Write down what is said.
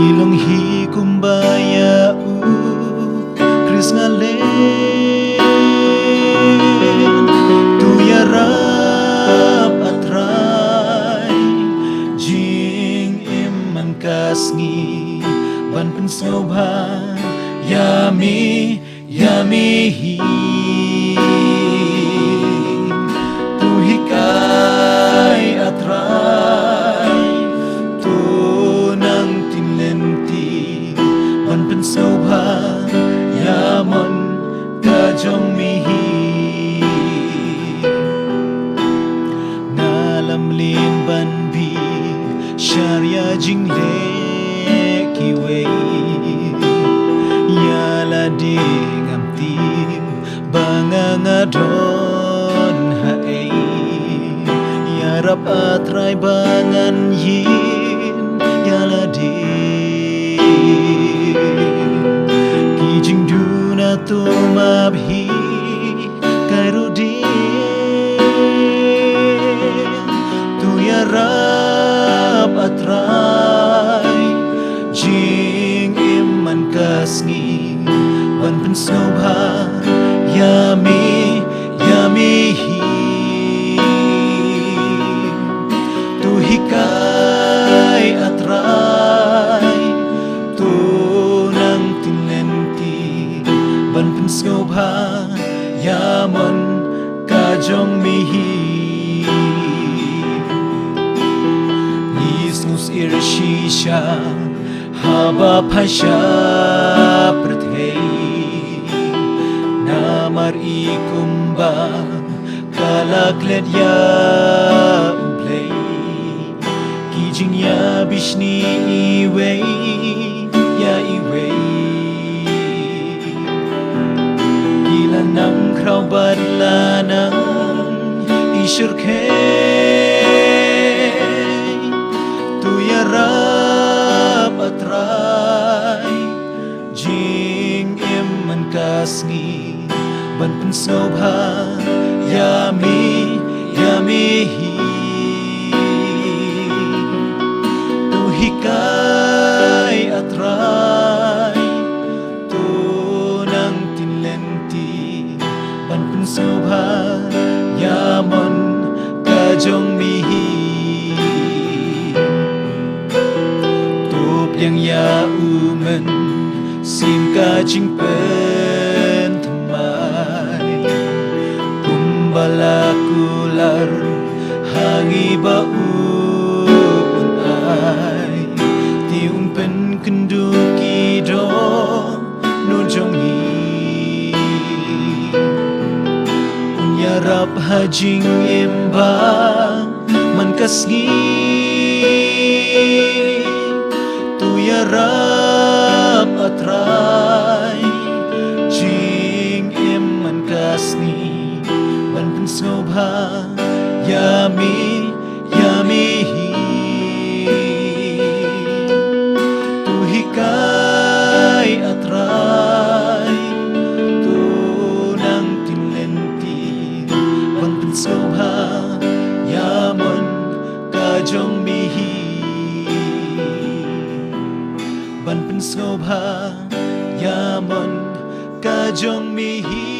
Ilong hi kumbaya Chris ngalen Tuyarap atray Jing iman kasngi Ban pensauban Yami hi Tuhikai atray Tunang tinlenti Ban pensauban Yamon kajong mihi Ngalamlin ban bi Syarya jingle kiwei Yala ding am tim bangangadon hae Yarap atray bangan yin Yala ding Kijing duna tumabhi kairudin Tuyarap atray Jing iman kasngi Wan pensauban Yami hi Tuhikai atray Tunang tinlenti Ban pensauban Yamon kajong mihi Nisnus irshisha Haba pasha prathei Namar ikumba Kalaklet ya uplay Kijing ya bishni iwei Ya iwei Gila nang kraw badla nang isyurkei Tuyarap atray Jing iman kasngi Ban pensauban Yami hi Tuhikai atray Tunang tinlenti Ban pensauban Yamon kajong mihi Yang ya umen sim kajing pen temai Kumbala kular hangi ba unai Tiun pen kenduki do nujongi Unyarap hajing imbang man kasngi Tuyarap atray Jing iman kasni Ban pensauban Yami hi Tuhikai atray Tunang tinlenti Ban pensauban Yamon kajong mihi Ban pensauban Yamon kajong mihi